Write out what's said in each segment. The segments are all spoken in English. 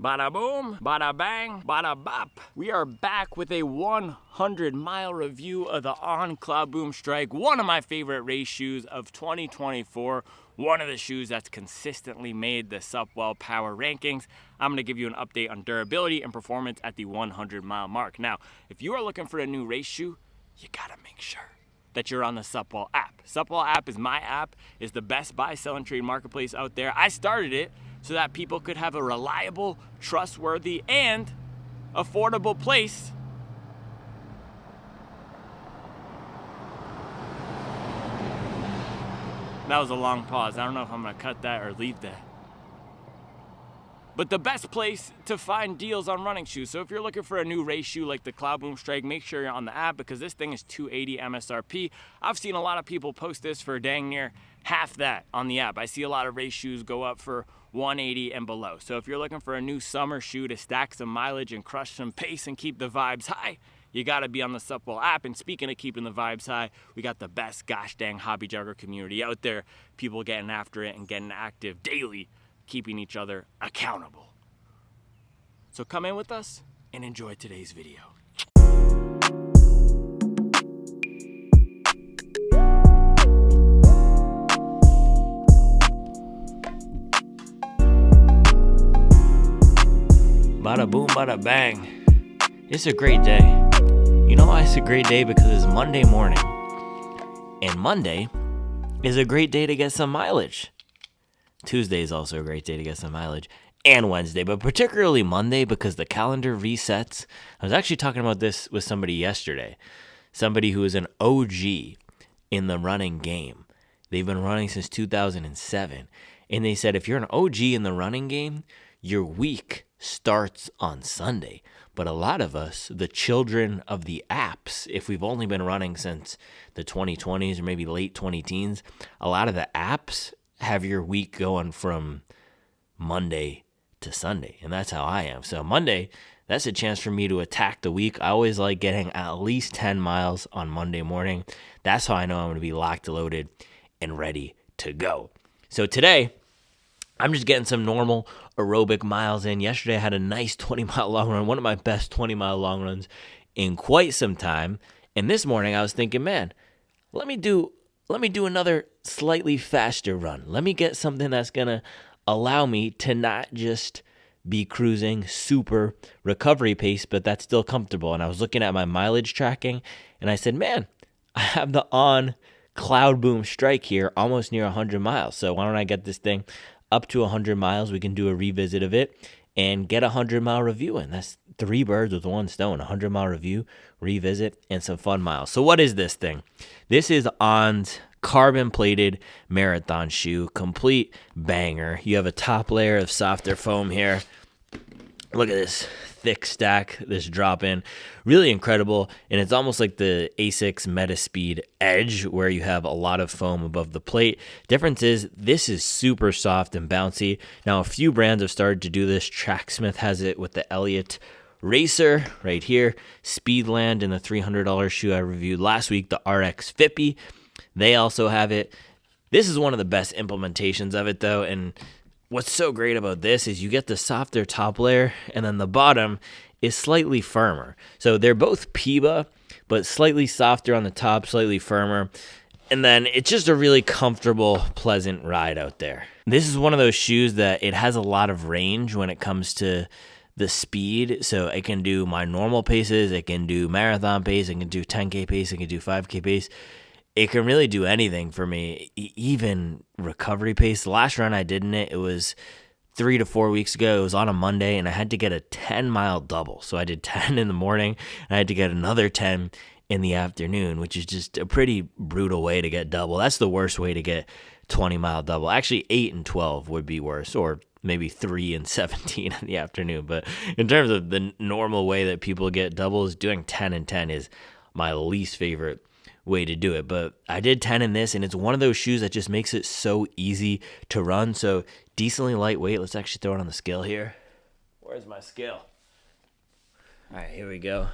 Bada boom, bada bang, bada bop. We are back with a 100-mile review of the On Cloudboom Strike, one of my favorite race shoes of 2024. One of the shoes that's consistently made the Supwell Power Rankings. I'm gonna give you an update on durability and performance at the 100-mile mark. Now, if you are looking for a new race shoe, you gotta make sure that you're on the Supwell app. Supwell app is my app, is the best buy, sell, and trade marketplace out there. I started it so that people could have a reliable, trustworthy, and affordable place That was a long pause. I don't know if I'm gonna cut that or leave that. But the best place to find deals on running shoes. So if you're looking for a new race shoe like the Cloudboom Strike, make sure you're on the app because this thing is $280 MSRP. I've seen a lot of people post this for dang near half that on the app. I see a lot of race shoes go up for $180 and below. So if you're looking for a new summer shoe to stack some mileage and crush some pace and keep the vibes high, you gotta be on the Supwell app. And speaking of keeping the vibes high, we got the best gosh dang hobby jogger community out there. People getting after it and getting active daily, keeping each other accountable. So come in with us and enjoy today's video. Bada boom, bada bang. It's a great day. You know why it's a great day? Because it's Monday morning. And Monday is a great day to get some mileage. Tuesday is also a great day to get some mileage. And Wednesday, but particularly Monday because the calendar resets. I was actually talking about this with somebody yesterday. Somebody who is an OG in the running game. They've been running since 2007. And they said if you're an OG in the running game, your week starts on Sunday. But a lot of us, the children of the apps, if we've only been running since the 2020s or maybe late 20-teens, a lot of the apps have your week going from Monday to Sunday. And that's how I am. So Monday, that's a chance for me to attack the week. I always like getting at least 10 miles on Monday morning. That's how I know I'm going to be locked, loaded, and ready to go. So today, I'm just getting some normal aerobic miles in. Yesterday, I had a nice 20-mile long run, one of my best 20-mile long runs in quite some time. And this morning, I was thinking, man, let me do another slightly faster run. Let me get something that's going to allow me to not just be cruising super recovery pace, but that's still comfortable. And I was looking at my mileage tracking, and I said, man, I have the On Cloudboom Strike here, almost near 100 miles. So why don't I get this thing up to 100 miles? We can do a revisit of it and get a 100-mile review in. That's 3 birds with 1 stone, 100-mile review, revisit, and some fun miles. So what is this thing? This is On's carbon-plated marathon shoe, complete banger. You have a top layer of softer foam here. Look at this thick stack, this drop-in. Really incredible, and it's almost like the Asics Metaspeed Edge where you have a lot of foam above the plate. Difference is this is super soft and bouncy. Now, a few brands have started to do this. Tracksmith has it with the Elliott Racer right here. Speedland in the $300 shoe I reviewed last week, the RX Fippy. They also have it. This is one of the best implementations of it, though, and what's so great about this is you get the softer top layer, and then the bottom is slightly firmer. So they're both PIBA, but slightly softer on the top, slightly firmer. And then it's just a really comfortable, pleasant ride out there. This is one of those shoes that it has a lot of range when it comes to the speed. So it can do my normal paces, it can do marathon pace, it can do 10K pace, it can do 5K pace. It can really do anything for me, even recovery pace. The last run I did in it, it was 3 to 4 weeks ago. It was on a Monday, and I had to get a 10-mile double. So I did 10 in the morning, and I had to get another 10 in the afternoon, which is just a pretty brutal way to get double. That's the worst way to get 20-mile double. Actually, 8 and 12 would be worse, or maybe 3 and 17 in the afternoon. But in terms of the normal way that people get doubles, doing 10 and 10 is my least favorite way to do it. But I did 10 in this, and it's one of those shoes that just makes it so easy to run. So decently lightweight. Let's actually throw it on the scale here. Where's my scale? All right, here we go.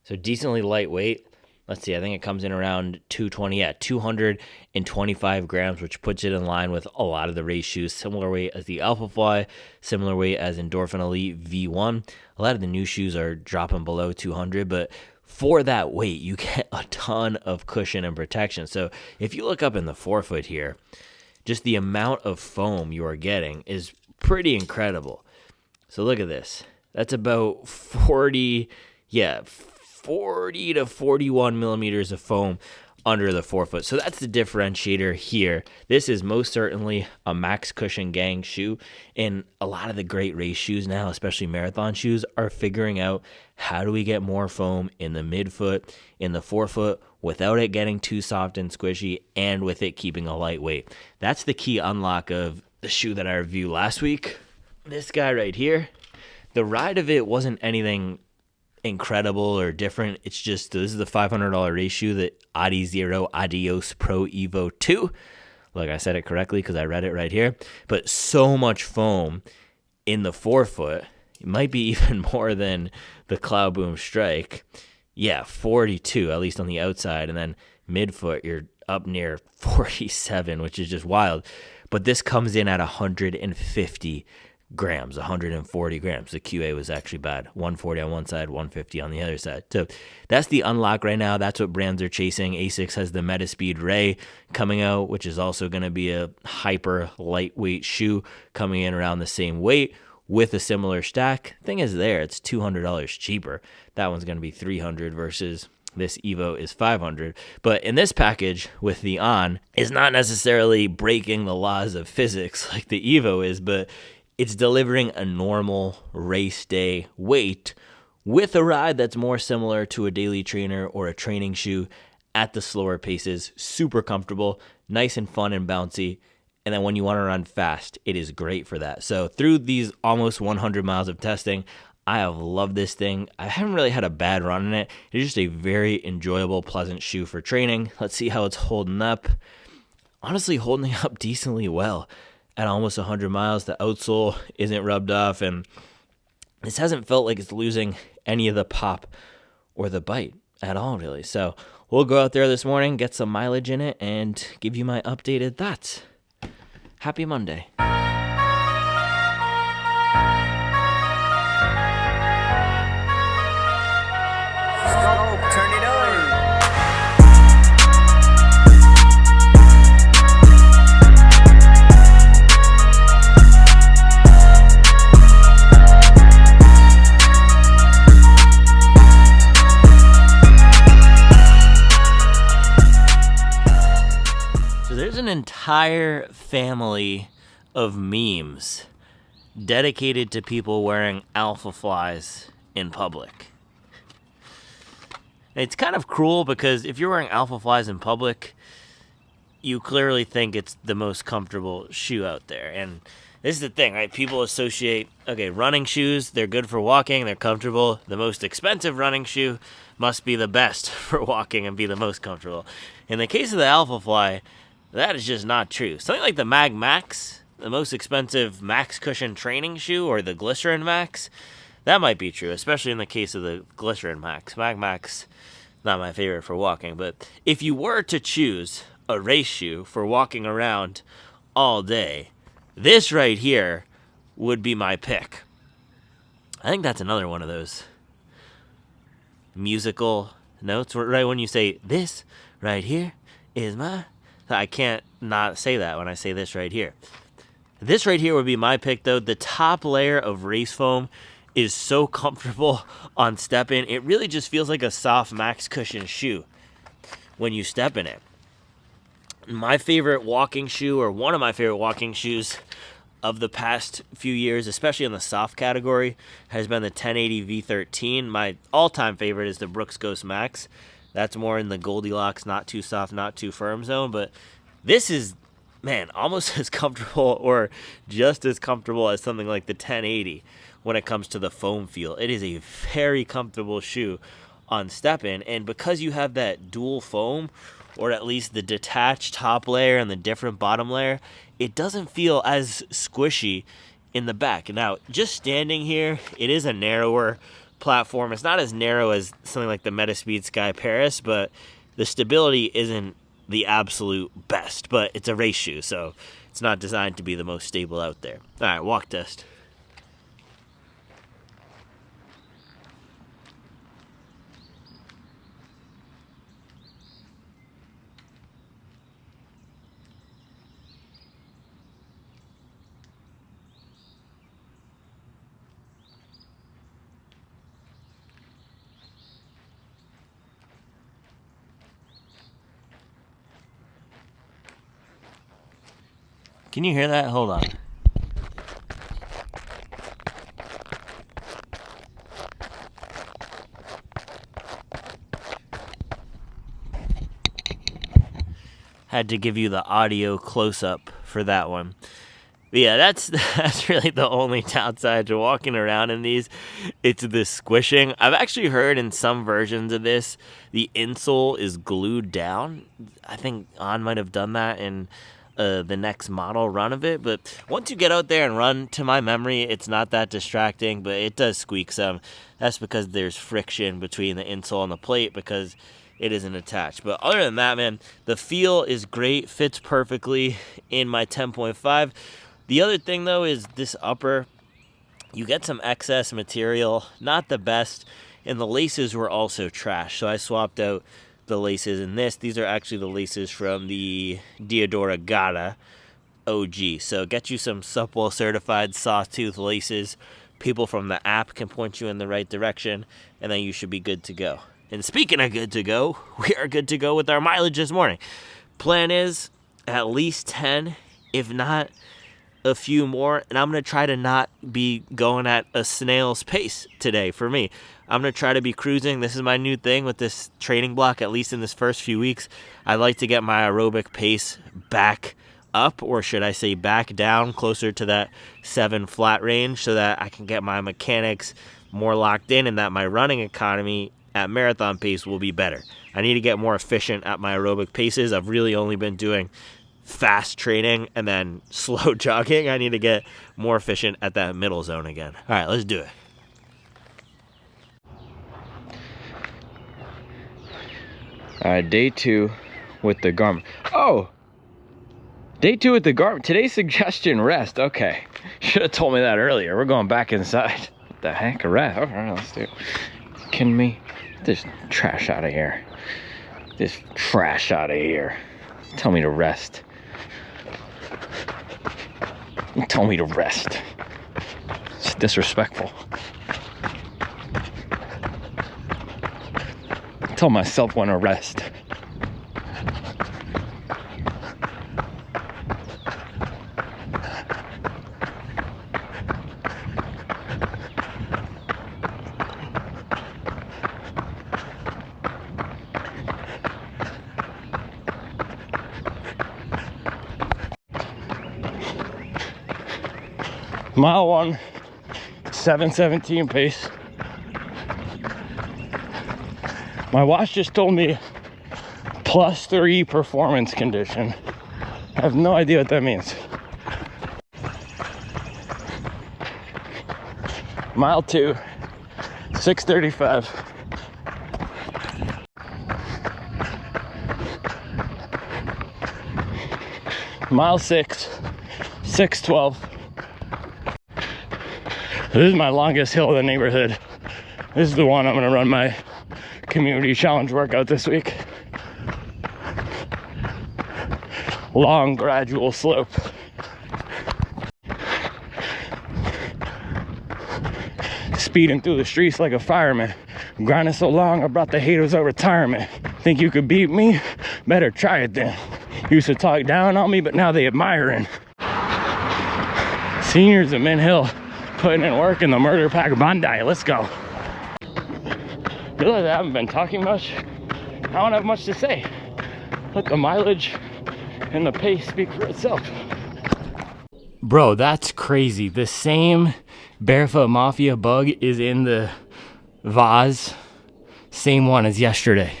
So decently lightweight. let's see, I think it comes in around 220, 225 grams, which puts it in line with a lot of the race shoes. Similar weight as the Alphafly, similar weight as Endorphin Elite V1. A lot of the new shoes are dropping below 200, but for that weight, you get a ton of cushion and protection. So if you look up in the forefoot here, just the amount of foam you are getting is pretty incredible. So look at this. That's about 40 to 41 millimeters of foam under the forefoot. So that's the differentiator here. This is most certainly a max cushion gang shoe, and a lot of the great race shoes now, especially marathon shoes, are figuring out how do we get more foam in the midfoot, in the forefoot, without it getting too soft and squishy, and with it keeping a lightweight. That's the key unlock of the shoe that I reviewed last week. This guy right here, the ride of it wasn't anything incredible or different. It's just, this is the $500 race shoe, the Adizero Adios Pro Evo 2. Like I said it correctly because I read it right here. But so much foam in the forefoot. It might be even more than the Cloudboom Strike. Yeah, 42, at least on the outside. And then midfoot, you're up near 47, which is just wild. But this comes in at 150 grams, 140 grams. The QA was actually bad. 140 on one side, 150 on the other side. So that's the unlock right now. That's what brands are chasing. Asics has the Metaspeed Ray coming out, which is also going to be a hyper lightweight shoe coming in around the same weight with a similar stack. Thing is there, it's $200 cheaper. That one's going to be $300 versus this Evo is $500. But in this package with the On, is not necessarily breaking the laws of physics like the Evo is, but it's delivering a normal race day weight with a ride that's more similar to a daily trainer or a training shoe at the slower paces. Super comfortable, nice and fun and bouncy. And then when you want to run fast, it is great for that. So through these almost 100 miles of testing, I have loved this thing. I haven't really had a bad run in it. It's just a very enjoyable, pleasant shoe for training. Let's see how it's holding up. Honestly, holding up decently well. At almost 100 miles, the outsole isn't rubbed off, and this hasn't felt like it's losing any of the pop or the bite at all, really. So we'll go out there this morning, get some mileage in it, and give you my updated thoughts. Happy Monday. Turn it on. There's an entire family of memes dedicated to people wearing Alphaflys in public. It's kind of cruel because if you're wearing Alphaflys in public, you clearly think it's the most comfortable shoe out there. And this is the thing, right? People associate, okay, running shoes, they're good for walking, they're comfortable. The most expensive running shoe must be the best for walking and be the most comfortable. In the case of the Alphafly, that is just not true. Something like the Mag Max, the most expensive max cushion training shoe, or the Glycerin Max, that might be true, especially in the case of the Glycerin Max. Mag Max, not my favorite for walking, but if you were to choose a race shoe for walking around all day, this right here would be my pick. I think that's another one of those musical notes, right when you say, this right here is my... I can't not say that when I say this right here. This right here would be my pick, though. The top layer of race foam is so comfortable on step in. It really just feels like a soft max cushion shoe when you step in it. My favorite walking shoe, or one of my favorite walking shoes of the past few years, especially in the soft category, has been the 1080 V13. My all-time favorite is the Brooks Ghost Max. That's more in the Goldilocks, not too soft, not too firm zone. But this is, man, almost as comfortable or just as comfortable as something like the 1080 when it comes to the foam feel. It is a very comfortable shoe on step-in. And because you have that dual foam, or at least the detached top layer and the different bottom layer, it doesn't feel as squishy in the back. Now, just standing here, it is a narrower platform. It's not as narrow as something like the Metaspeed Sky Paris, but the stability isn't the absolute best. But it's a race shoe, so it's not designed to be the most stable out there. All right, walk test. Can you hear that? Hold on. Had to give you the audio close-up for that one. But yeah, that's really the only downside to walking around in these. It's the squishing. I've actually heard in some versions of this, the insole is glued down. I think On might have done that in the next model run of it. But once you get out there and run, to my memory, it's not that distracting, but it does squeak some. That's because there's friction between the insole and the plate because it isn't attached. But other than that, man, the feel is great, fits perfectly in my 10.5. The other thing, though, is this upper, you get some excess material, not the best, and the laces were also trash. So I swapped out the laces in this. These are actually the laces from the Diodora Gata OG. So get you some Supwell certified sawtooth laces. People from the app can point you in the right direction, and then you should be good to go. And speaking of good to go, we are good to go with our mileage this morning. Plan is at least 10, if not a few more, and I'm going to try to not be going at a snail's pace today for me. I'm going to try to be cruising. This is my new thing with this training block, at least in this first few weeks. I like to get my aerobic pace back up, or should I say back down, closer to that 7 flat range so that I can get my mechanics more locked in and that my running economy at marathon pace will be better. I need to get more efficient at my aerobic paces. I've really only been doing fast training and then slow jogging. I need to get more efficient at that middle zone again. All right, let's do it. All right, day 2 with the Garmin. Oh, day 2 with the Garmin. Today's suggestion, rest. Okay, should have told me that earlier. We're going back inside. What the heck, a rest? Okay, let's do it. Kidding me? Get this trash out of here. This trash out of here. Tell me to rest. Tell me to rest. It's disrespectful. Tell myself when to rest. Mile 1, 7:17 pace. My watch just told me +3 performance condition. I have no idea what that means. Mile 2, 6:35. Mile 6, 6:12. This is my longest hill in the neighborhood. This is the one I'm gonna run my community challenge workout this week. Long, gradual slope. Speeding through the streets like a fireman. Grinding so long, I brought the haters out retirement. Think you could beat me? Better try it then. Used to talk down on me, but now they admiring. Seniors at Mint Hill putting in work in the Murder Pack Bandai. Let's go. Realize I haven't been talking much. I don't have much to say. Let the mileage and the pace speak for itself. Bro, that's crazy. The same Barefoot Mafia bug is in the vase. Same one as yesterday.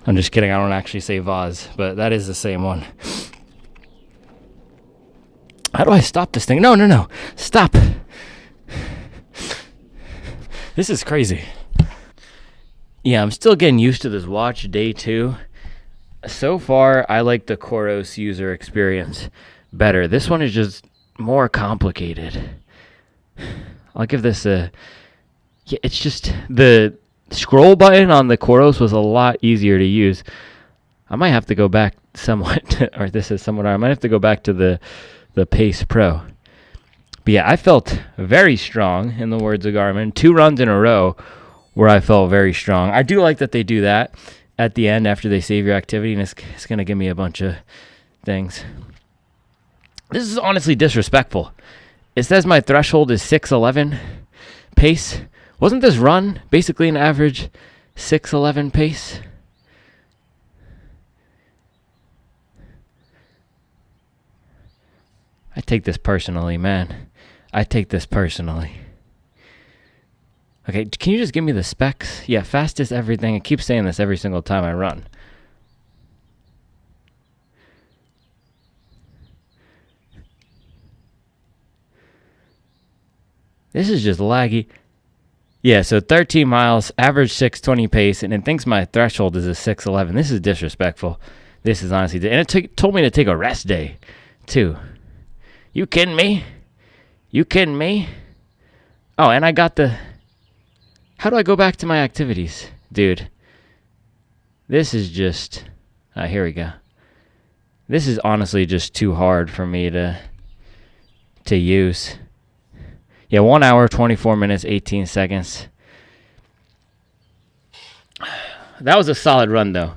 I'm just kidding. I don't actually say vase, but that is the same one. How do I stop this thing? No. Stop. This is crazy. Yeah, I'm still getting used to this watch day 2. So far, I like the Coros user experience better. This one is just more complicated. I'll give this a... Yeah, it's just the scroll button on the Coros was a lot easier to use. I might have to go back somewhat, or this is somewhat, I might have to go back to the Pace Pro. But yeah, I felt very strong, in the words of Garmin. 2 runs in a row where I felt very strong. I do like that they do that at the end after they save your activity, and it's going to give me a bunch of things. This is honestly disrespectful. It says my threshold is 6:11 pace. Wasn't this run basically an average 6:11 pace? I take this personally, man. I take this personally. Okay, can you just give me the specs? Yeah, fastest everything. I keep saying this every single time I run. This is just laggy. Yeah, so 13 miles, average 6:20 pace, and it thinks my threshold is a 6:11. This is disrespectful. This is honestly... And it told me to take a rest day, too. You kidding me? You kidding me? Oh, and I got the... How do I go back to my activities? Dude, this is just... here we go. This is honestly just too hard for me to use. Yeah, 1 hour, 24 minutes, 18 seconds. That was a solid run, though.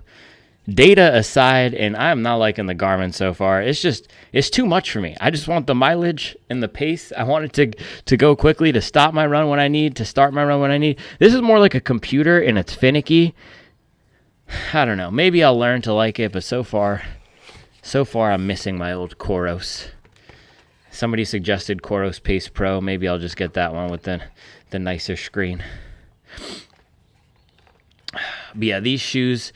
Data aside, and I'm not liking the Garmin so far. It's too much for me. I just want the mileage and the pace. I want it to go quickly, to stop my run when I need, to start my run when I need. This is more like a computer, and it's finicky. I don't know. Maybe I'll learn to like it, but so far I'm missing my old Coros. Somebody suggested Coros Pace Pro. Maybe I'll just get that one with the nicer screen. But yeah, these shoes,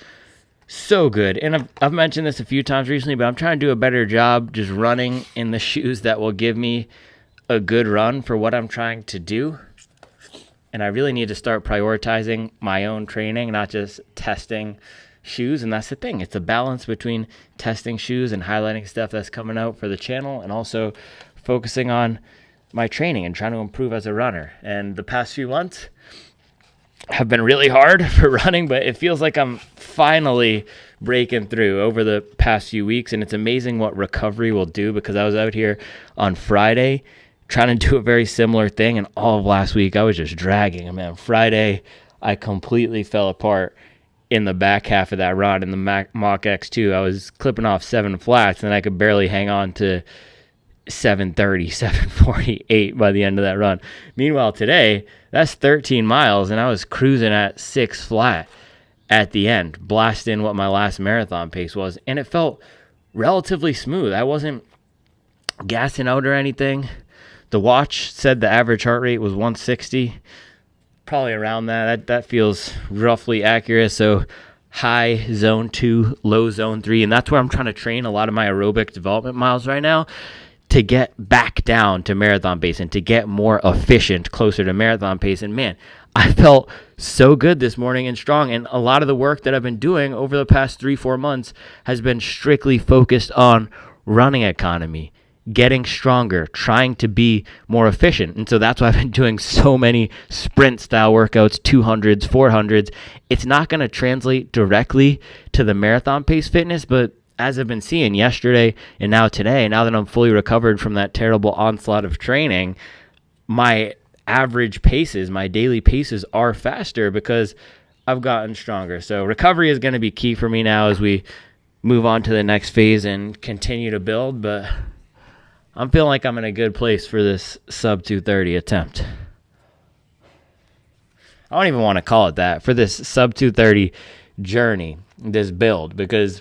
so good. And I've mentioned this a few times recently, but I'm trying to do a better job just running in the shoes that will give me a good run for what I'm trying to do. And I really need to start prioritizing my own training, not just testing shoes. And that's the thing. It's a balance between testing shoes and highlighting stuff that's coming out for the channel, and also focusing on my training and trying to improve as a runner. And the past few months have been really hard for running, but it feels like I'm finally breaking through over the past few weeks. And it's amazing what recovery will do, because I was out here on Friday trying to do a very similar thing, and all of last week I was just dragging. And man, Friday I completely fell apart in the back half of that run in the Mach X2. I was clipping off 7 flats, and I could barely hang on to 7:30, 7:48 by the end of that run. Meanwhile, today, that's 13 miles, and I was cruising at 6 flat at the end, blasting what my last marathon pace was, and it felt relatively smooth. I wasn't gassing out or anything. The watch said the average heart rate was 160, probably around that. That feels roughly accurate. So high zone 2, low zone 3, and that's where I'm trying to train a lot of my aerobic development miles right now, to get back down to marathon pace and to get more efficient, closer to marathon pace. And man, I felt so good this morning and strong. And a lot of the work that I've been doing over the past 3-4 months has been strictly focused on running economy, getting stronger, trying to be more efficient. And so that's why I've been doing so many sprint style workouts, 200s, 400s. It's not going to translate directly to the marathon pace fitness, but as I've been seeing yesterday and now today, now that I'm fully recovered from that terrible onslaught of training, my average paces, my daily paces are faster because I've gotten stronger. So recovery is going to be key for me now as we move on to the next phase and continue to build. But I'm feeling like I'm in a good place for this sub 230 attempt. I don't even want to call it that, for this sub 230 journey, this build, because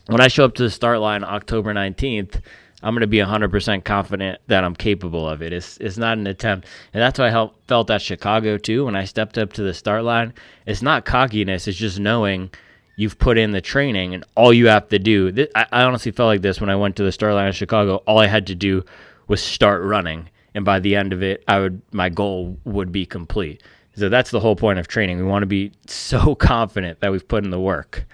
when I show up to the start line October 19th, I'm going to be 100% confident that I'm capable of it. It's not an attempt. And that's what I felt at Chicago too. When I stepped up to the start line, it's not cockiness. It's just knowing you've put in the training and all you have to do. I honestly felt like this when I went to the start line in Chicago. All I had to do was start running. And by the end of it, my goal would be complete. So that's the whole point of training. We want to be so confident that we've put in the work.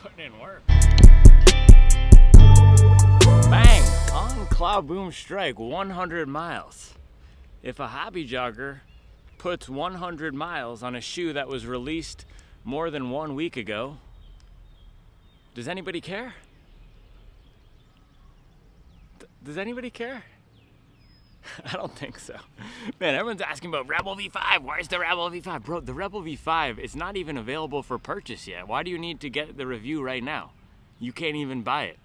Putting in work. Bang! On Cloudboom Strike, 100 miles. If a hobby jogger puts 100 miles on a shoe that was released more than 1 week ago, does anybody care? Does anybody care? I don't think so. Man, everyone's asking about Rebel V5. Where's the Rebel V5? Bro, the Rebel V5 is not even available for purchase yet. Why do you need to get the review right now? You can't even buy it.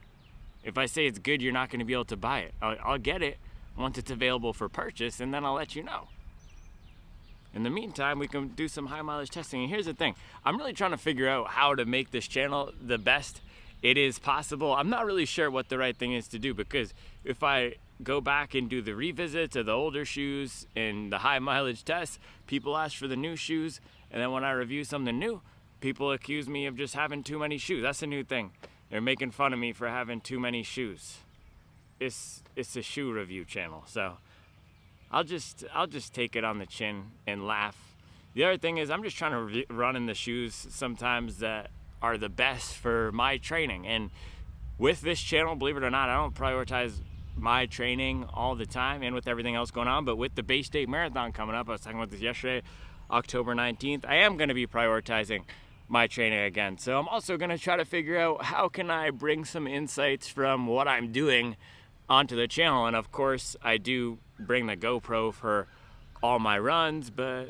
If I say it's good, you're not going to be able to buy it. I'll get it once it's available for purchase, and then I'll let you know. In the meantime, we can do some high mileage testing. And here's the thing. I'm really trying to figure out how to make this channel the best it is possible. I'm not really sure what the right thing is to do, because if I go back and do the revisits of the older shoes and the high mileage tests, people ask for the new shoes, and then when I review something new, people accuse me of just having too many shoes. That's a new thing. They're making fun of me for having too many shoes. It's a shoe review channel, so I'll just take it on the chin and laugh. The other thing is, I'm just trying to run in the shoes sometimes that are the best for my training. And with this channel, believe it or not, I don't prioritize my training all the time and with everything else going on, but with the Bay State Marathon coming up, I was talking about this yesterday, October 19th, I am going to be prioritizing my training again. So I'm also going to try to figure out how can I bring some insights from what I'm doing onto the channel. And of course, I do bring the GoPro for all my runs, but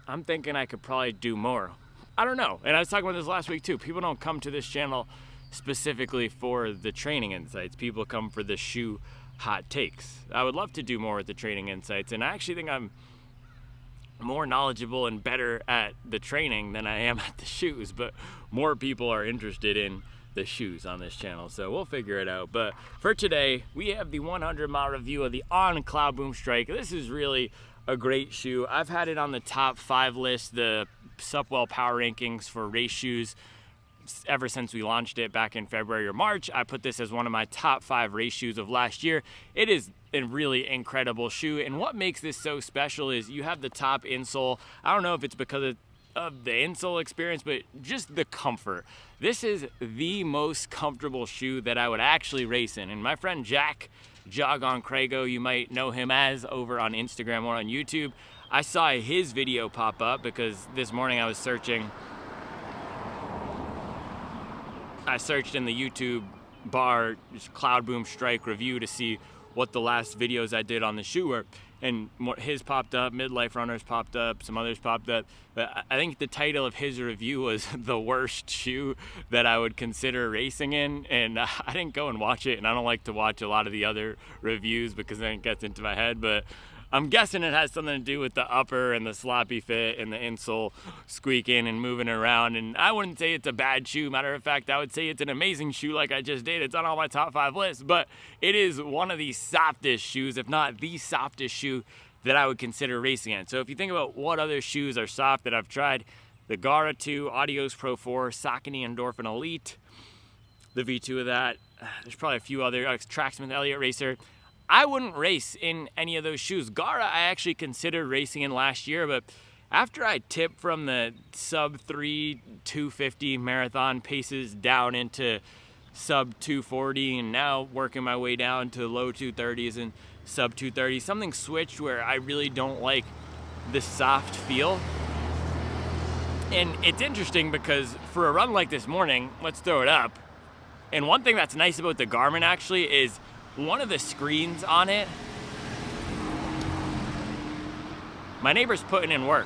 I'm thinking I could probably do more. I don't know. And I was talking about this last week too. People don't come to this channel specifically for the training insights. People come for the shoe hot takes. I would love to do more with the training insights, and I actually think I'm more knowledgeable and better at the training than I am at the shoes, but more people are interested in the shoes on this channel, so we'll figure it out. But for today, we have the 100 mile review of the On Cloudboom Strike. This is really a great shoe. I've had it on the top 5 list, the Supwell Power Rankings for race shoes, ever since we launched it back in February or March. I put this as one of my top 5 race shoes of last year. It is a really incredible shoe, and what makes this so special is you have the top insole. I don't know if it's because of the insole experience, but just the comfort. This is the most comfortable shoe that I would actually race in. And my friend Jack Jog on Crago, you might know him as, over on Instagram or on YouTube, I saw his video pop up because this morning I searched in the YouTube bar, just Cloudboom Strike review, to see what the last videos I did on the shoe were. And his popped up, Midlife Runners popped up, some others popped up. But I think the title of his review was the worst shoe that I would consider racing in. And I didn't go and watch it, and I don't like to watch a lot of the other reviews because then it gets into my head. But I'm guessing it has something to do with the upper and the sloppy fit and the insole squeaking and moving around. And I wouldn't say it's a bad shoe. Matter of fact, I would say it's an amazing shoe like I just did. It's on all my top 5 lists, but it is one of the softest shoes, if not the softest shoe that I would consider racing in. So if you think about what other shoes are soft that I've tried, the Gara 2, Adios Pro 4, Saucony Endorphin Elite, the V2 of that. There's probably a few other, Tracksmith Elliott Racer. I wouldn't race in any of those shoes. Gara I actually considered racing in last year, but after I tipped from the sub 3 250 marathon paces down into sub 240 and now working my way down to low 230s and sub 230, something switched where I really don't like the soft feel. And it's interesting because for a run like this morning, let's throw it up. And one thing that's nice about the Garmin actually is one of the screens on it, my neighbor's putting in work.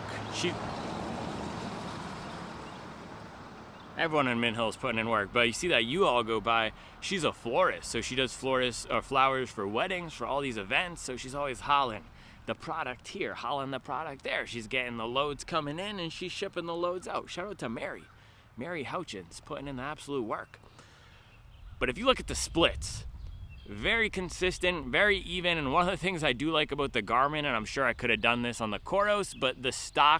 Everyone in Mint Hill is putting in work, but you see that U-Haul go by. She's a florist, so she does flowers for weddings, for all these events, so she's always hauling the product here, hauling the product there. She's getting the loads coming in, and she's shipping the loads out. Shout out to Mary Houchins, putting in the absolute work. But if you look at the splits, very consistent, very even. And one of the things I do like about the Garmin, and I'm sure I could have done this on the Coros, but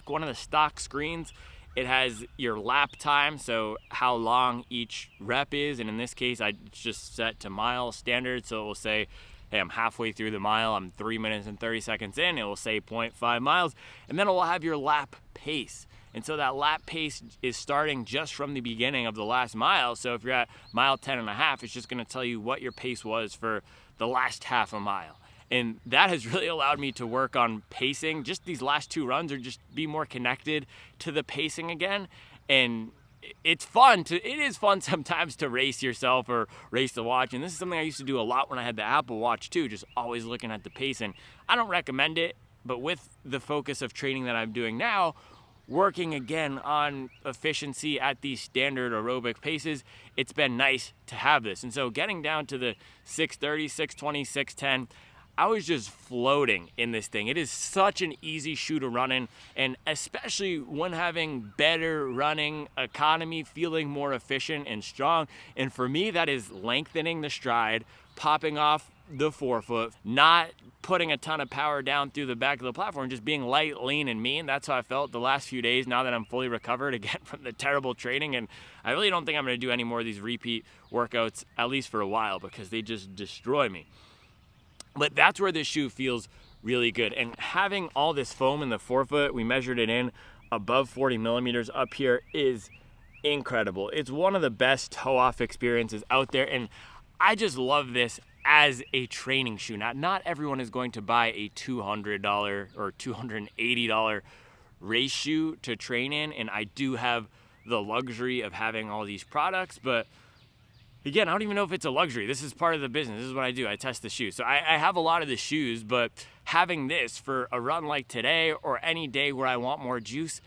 one of the stock screens, it has your lap time, so how long each rep is. And in this case, I just set to mile standard. So it will say, hey, I'm halfway through the mile, I'm 3 minutes and 30 seconds in, it will say 0.5 miles. And then it will have your lap pace. And so that lap pace is starting just from the beginning of the last mile. So if you're at mile 10 and a half, it's just going to tell you what your pace was for the last half a mile. And that has really allowed me to work on pacing. Just these last 2 runs, or just be more connected to the pacing again. And it is fun sometimes to race yourself or race the watch. And this is something I used to do a lot when I had the Apple Watch too, just always looking at the pacing. I don't recommend it, but with the focus of training that I'm doing now, working again on efficiency at these standard aerobic paces, it's been nice to have this. And so getting down to the 6:30, 6:20, 6:10, I was just floating in this thing. It is such an easy shoe to run in, and especially when having better running economy, feeling more efficient and strong. And for me, that is lengthening the stride, popping off the forefoot, not putting a ton of power down through the back of the platform, just being light, lean, and mean. That's how I felt the last few days now that I'm fully recovered again from the terrible training. And I really don't think I'm going to do any more of these repeat workouts, at least for a while, because they just destroy me. But that's where this shoe feels really good. And having all this foam in the forefoot, we measured it in above 40 millimeters up here, is incredible. It's one of the best toe-off experiences out there. And I just love this as a training shoe. Now, not everyone is going to buy a $200 or $280 race shoe to train in, and I do have the luxury of having all these products, but again, I don't even know if it's a luxury. This is part of the business. This is what I do. I test the shoes. So I have a lot of the shoes, but having this for a run like today or any day where I want more juice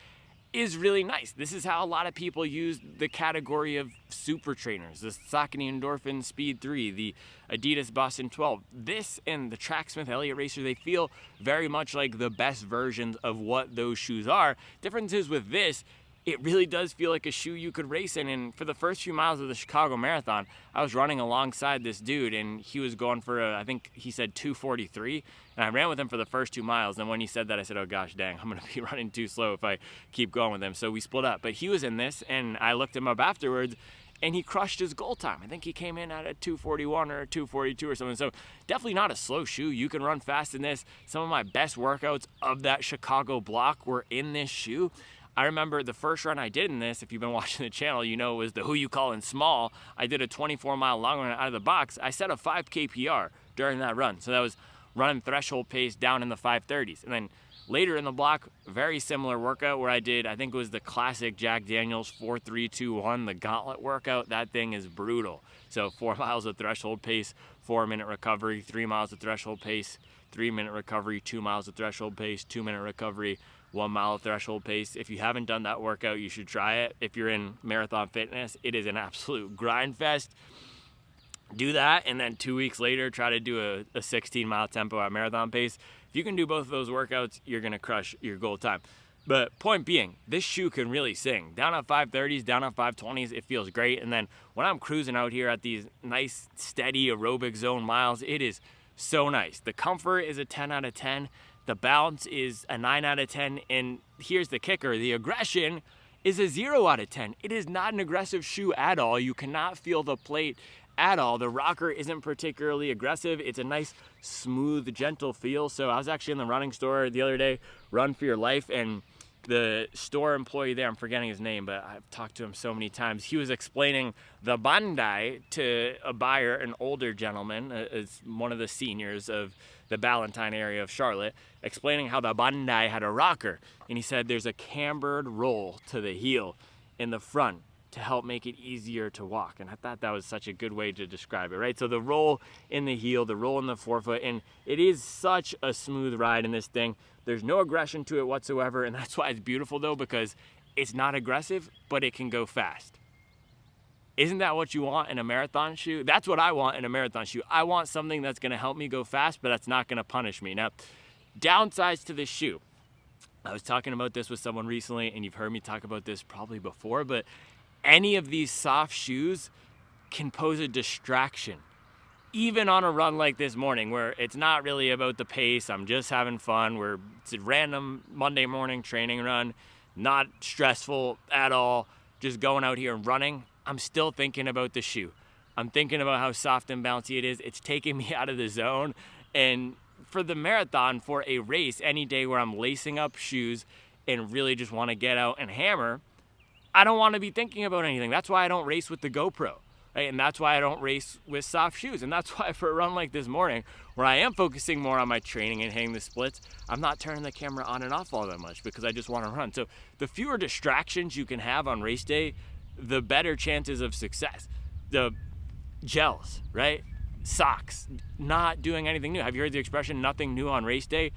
is really nice. This is how a lot of people use the category of super trainers, the Saucony Endorphin Speed 3, the Adidas Boston 12. This and the Tracksmith Elliott Racer, they feel very much like the best versions of what those shoes are. Difference is with this, it really does feel like a shoe you could race in. And for the first few miles of the Chicago Marathon, I was running alongside this dude, and he was going for I think he said 2:43, and I ran with him for the first 2 miles. And when he said that, I said, oh gosh, dang, I'm going to be running too slow if I keep going with him. So we split up. But he was in this, and I looked him up afterwards, and he crushed his goal time. I think he came in at a 2:41 or a 2:42 or something. So definitely not a slow shoe. You can run fast in this. Some of my best workouts of that Chicago block were in this shoe. I remember the first run I did in this, if you've been watching the channel, you know it was the Who You Callin' Small. I did a 24-mile long run out of the box. I set a 5K PR during that run. So that was running threshold pace down in the 5:30s. And then later in the block, very similar workout where I did, I think it was the classic Jack Daniels 4-3-2-1, the gauntlet workout. That thing is brutal. So 4 miles of threshold pace, 4-minute recovery, 3 miles of threshold pace, 3-minute recovery, 2 miles of threshold pace, 2-minute recovery, 1 mile of threshold pace. If you haven't done that workout, you should try it. If you're in marathon fitness, it is an absolute grind fest. Do that, and then 2 weeks later, try to do a 16-mile tempo at marathon pace. If you can do both of those workouts, you're going to crush your goal time. But point being, this shoe can really sing. Down at 5:30s, down at 5:20s, it feels great. And then when I'm cruising out here at these nice, steady aerobic zone miles, it is so nice. The comfort is a 10 out of 10. The balance is a 9 out of 10. And here's the kicker. The aggression is a 0 out of 10. It is not an aggressive shoe at all. You cannot feel the plate at all. The rocker isn't particularly aggressive. It's a nice, smooth, gentle feel. So I was actually in the running store the other day, Run for Your Life, and the store employee there, I'm forgetting his name, but I've talked to him so many times. He was explaining the Bandai to a buyer, an older gentleman, is one of the seniors of the Ballantine area of Charlotte, explaining how the Bandai had a rocker. And he said there's a cambered roll to the heel in the front to help make it easier to walk. And I thought that was such a good way to describe it, right? So the roll in the heel, the roll in the forefoot, and it is such a smooth ride in this thing. There's no aggression to it whatsoever, and that's why it's beautiful though, because it's not aggressive, but it can go fast. Isn't that what you want in a marathon shoe? That's what I want in a marathon shoe. I want something that's gonna help me go fast, but that's not gonna punish me. Now, downsides to this shoe. I was talking about this with someone recently, and you've heard me talk about this probably before, but any of these soft shoes can pose a distraction even on a run like this morning where it's not really about the pace, I'm just having fun, it's a random Monday morning training run, not stressful at all, just going out here and running, I'm still thinking about the shoe. I'm thinking about how soft and bouncy it is. It's taking me out of the zone. And for the marathon, for a race, any day where I'm lacing up shoes and really just want to get out and hammer, I don't want to be thinking about anything. That's why I don't race with the GoPro, right? And that's why I don't race with soft shoes. And that's why for a run like this morning, where I am focusing more on my training and hitting the splits, I'm not turning the camera on and off all that much because I just want to run. So the fewer distractions you can have on race day, the better chances of success. The gels, right? Socks, not doing anything new. Have you heard the expression, nothing new on race day?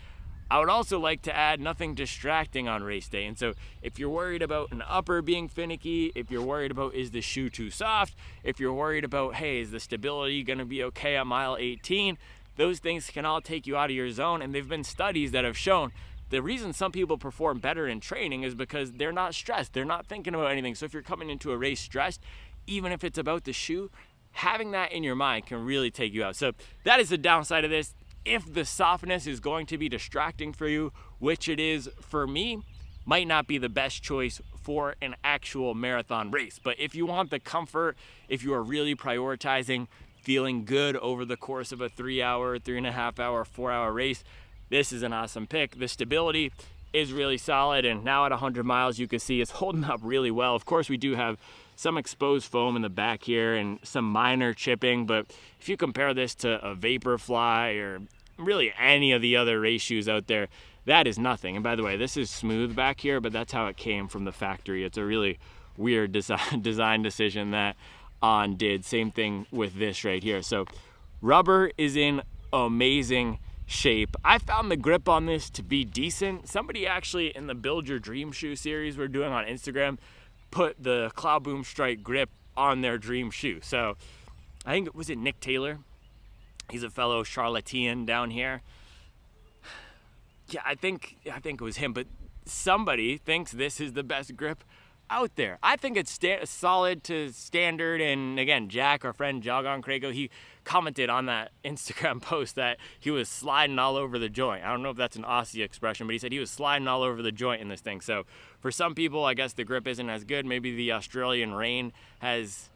I would also like to add nothing distracting on race day. And so if you're worried about an upper being finicky, if you're worried about is the shoe too soft, if you're worried about, hey, is the stability going to be okay at mile 18, those things can all take you out of your zone. And there've been studies that have shown the reason some people perform better in training is because they're not stressed. They're not thinking about anything. So if you're coming into a race stressed, even if it's about the shoe, having that in your mind can really take you out. So that is the downside of this. If the softness is going to be distracting for you, which it is for me, might not be the best choice for an actual marathon race. But if you want the comfort, if you are really prioritizing feeling good over the course of a 3 hour, 3.5 hour, 4 hour race, this is an awesome pick. The stability is really solid, and now at 100 miles, you can see it's holding up really well. Of course, we do have some exposed foam in the back here and some minor chipping, but if you compare this to a Vaporfly or really any of the other race shoes out there, that is nothing. And by the way, this is smooth back here, but that's how it came from the factory. It's a really weird design decision that On did. Same thing with this right here. So rubber is in amazing shape. I found the grip on this to be decent. Somebody actually in the Build Your Dream Shoe series we're doing on Instagram put the Cloudboom Strike grip on their dream shoe. So I think, was it Nick Taylor? He's a fellow Charlottean down here. Yeah, I think it was him, but somebody thinks this is the best grip out there. I think it's solid to standard, and again, Jack, our friend Jogon Crago, he commented on that Instagram post that he was sliding all over the joint. I don't know if that's an Aussie expression, but he said he was sliding all over the joint in this thing. So for some people, I guess the grip isn't as good. Maybe the Australian rain has,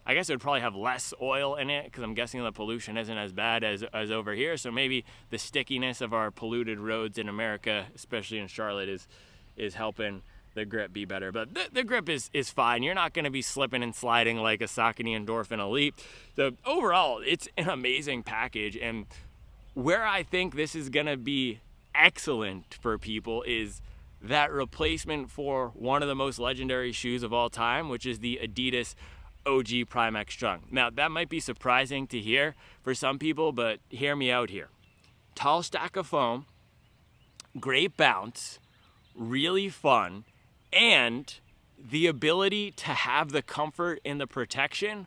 I guess it would probably have less oil in it because I'm guessing the pollution isn't as bad as over here. So maybe the stickiness of our polluted roads in America, especially in Charlotte, is helping the grip be better. But the grip is fine. You're not going to be slipping and sliding like a Saucony Endorphin Elite. So overall, it's an amazing package. And where I think this is going to be excellent for people is that replacement for one of the most legendary shoes of all time, which is the Adidas OG Prime X Strung. Now, that might be surprising to hear for some people, but hear me out here. Tall stack of foam, great bounce, really fun, and the ability to have the comfort and the protection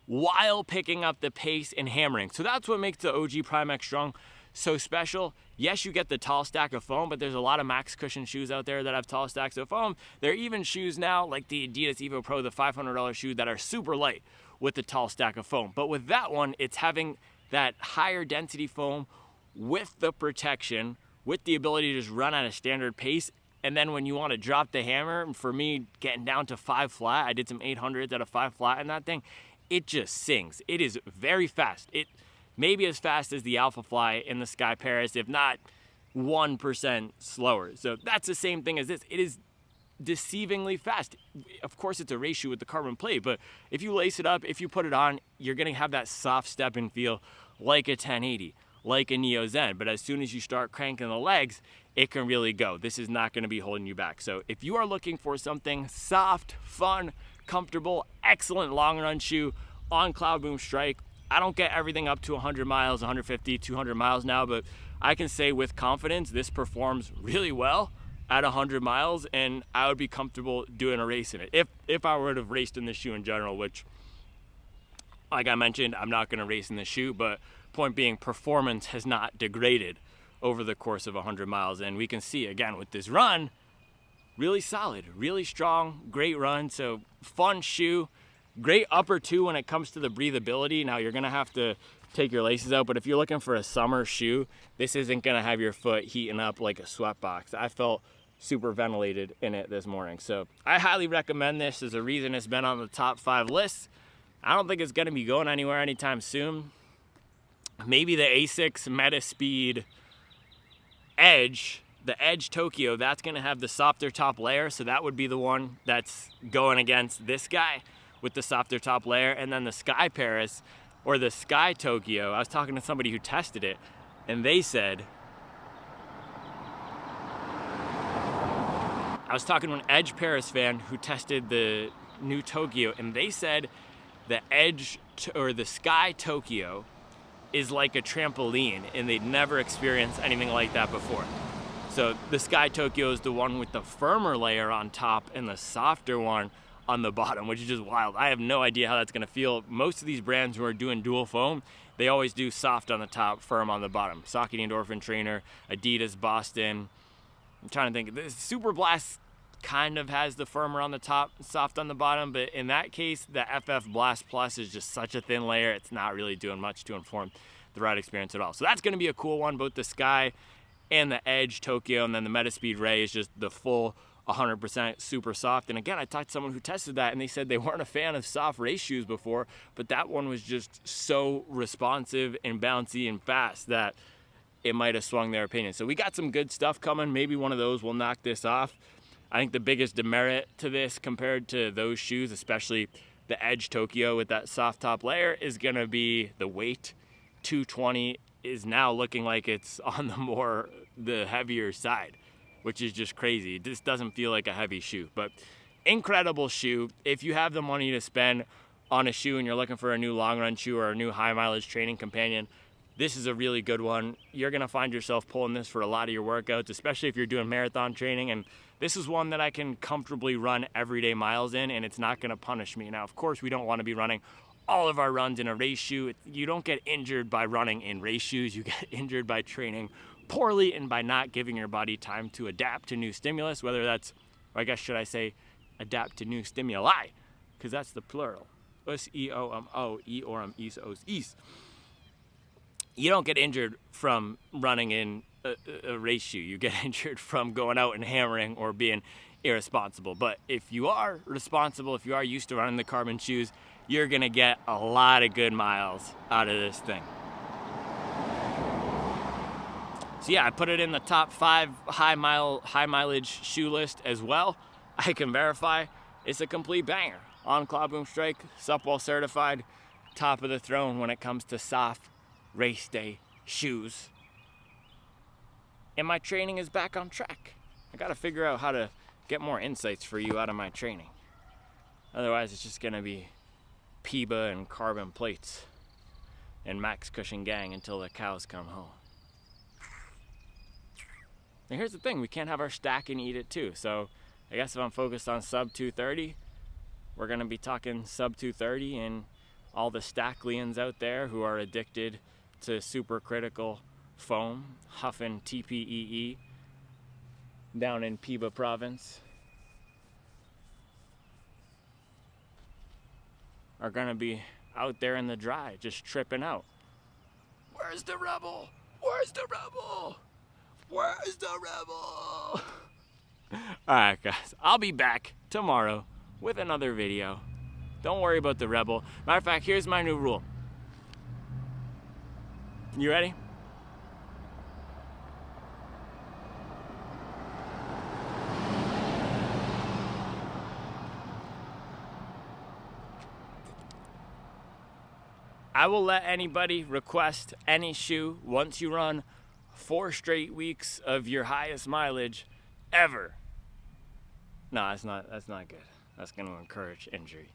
while picking up the pace and hammering. So that's what makes the OG Prime X Strung so special. Yes, you get the tall stack of foam, but there's a lot of max cushion shoes out there that have tall stacks of foam. There are even shoes now like the Adidas Evo Pro, the $500 shoe, that are super light with the tall stack of foam. But with that one, it's having that higher density foam with the protection, with the ability to just run at a standard pace. And then when you want to drop the hammer, for me, getting down to 5 flat, I did some 800s at a 5 flat in that thing, it just sings. It is very fast. It maybe as fast as the Alphafly in the Sky Paris, if not 1% slower. So that's the same thing as this. It is deceivingly fast. Of course, it's a race shoe with the carbon plate, but if you lace it up, if you put it on, you're going to have that soft step and feel like a 1080, like a Neo Zen. But as soon as you start cranking the legs, it can really go. This is not going to be holding you back. So if you are looking for something soft, fun, comfortable, excellent long run shoe, On Cloudboom Strike. I don't get everything up to 100 miles, 150, 200 miles now, but I can say with confidence this performs really well at 100 miles, and I would be comfortable doing a race in it. If I were to have raced in this shoe in general, which, like I mentioned, I'm not going to race in this shoe, but point being, performance has not degraded over the course of 100 miles. And we can see, again, with this run, really solid, really strong, great run. So fun shoe. Great upper too when it comes to the breathability. Now you're gonna have to take your laces out. But if you're looking for a summer shoe, this isn't gonna have your foot heating up like a sweatbox. I felt super ventilated in it this morning. So I highly recommend this. There's a reason it's been on the top 5 list. I don't think it's gonna be going anywhere anytime soon. Maybe the Asics Metaspeed Edge, the Edge Tokyo, that's gonna have the softer top layer. So that would be the one that's going against this guy with the softer top layer. And then the Sky Paris or the Sky Tokyo, I was talking to somebody who tested it and they said, I was talking to an Edge Paris fan who tested the new Tokyo, and they said the Edge or the Sky Tokyo is like a trampoline, and they'd never experienced anything like that before. So the Sky Tokyo is the one with the firmer layer on top and the softer one on the bottom, which is just wild. I have no idea how that's gonna feel. Most of these brands who are doing dual foam, they always do soft on the top, firm on the bottom. Saucony Endorphin Trainer, Adidas, Boston. I'm trying to think. The Super Blast kind of has the firmer on the top, soft on the bottom, but in that case, the FF Blast Plus is just such a thin layer, it's not really doing much to inform the ride experience at all. So that's gonna be a cool one, both the Sky and the Edge Tokyo, and then the Metaspeed Ray is just the full 100% super soft. And again, I talked to someone who tested that and they said they weren't a fan of soft race shoes before, but that one was just so responsive and bouncy and fast that it might have swung their opinion. So we got some good stuff coming. Maybe one of those will knock this off. I think the biggest demerit to this compared to those shoes, especially the Edge Tokyo with that soft top layer, is gonna be the weight. 220 is now looking like it's on the heavier side, which is just crazy. This doesn't feel like a heavy shoe, but incredible shoe. If you have the money to spend on a shoe and you're looking for a new long run shoe or a new high mileage training companion, this is a really good one. You're gonna find yourself pulling this for a lot of your workouts, especially if you're doing marathon training. And this is one that I can comfortably run everyday miles in, and it's not gonna punish me. Now, of course, we don't wanna be running all of our runs in a race shoe. You don't get injured by running in race shoes. You get injured by training poorly and by not giving your body time to adapt to new stimulus, whether that's, or I guess should I say, adapt to new stimuli, because that's the plural. S-E-O-M-O, E-O-M-E-S-O-S. You don't get injured from running in a race shoe. You get injured from going out and hammering or being irresponsible. But if you are responsible, if you are used to running the carbon shoes, you're gonna get a lot of good miles out of this thing. So yeah, I put it in the top 5 high mileage shoe list as well. I can verify it's a complete banger. On Cloudboom Strike, Supwell certified, top of the throne when it comes to soft race day shoes. And my training is back on track. I gotta figure out how to get more insights for you out of my training. Otherwise, it's just gonna be PIBA and carbon plates and Max Cushion Gang until the cows come home. And here's the thing, we can't have our stack and eat it too. So I guess if I'm focused on sub 230, we're gonna be talking sub 230 and all the Stacklians out there who are addicted to supercritical foam, huffing TPEE down in PIBA province, are gonna be out there in the dry, just tripping out. Where's the rebel? Where's the rebel? Where's the rebel? Alright guys, I'll be back tomorrow with another video. Don't worry about the rebel. Matter of fact, here's my new rule. You ready? I will let anybody request any shoe once you run 4 straight weeks of your highest mileage ever. No, that's not good. That's going to encourage injury.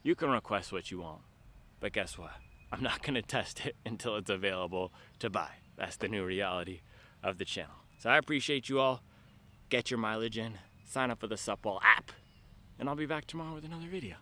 You can request what you want, but guess what? I'm not going to test it until it's available to buy. That's the new reality of the channel. So I appreciate you all. Get your mileage in, sign up for the Supwell app, and I'll be back tomorrow with another video.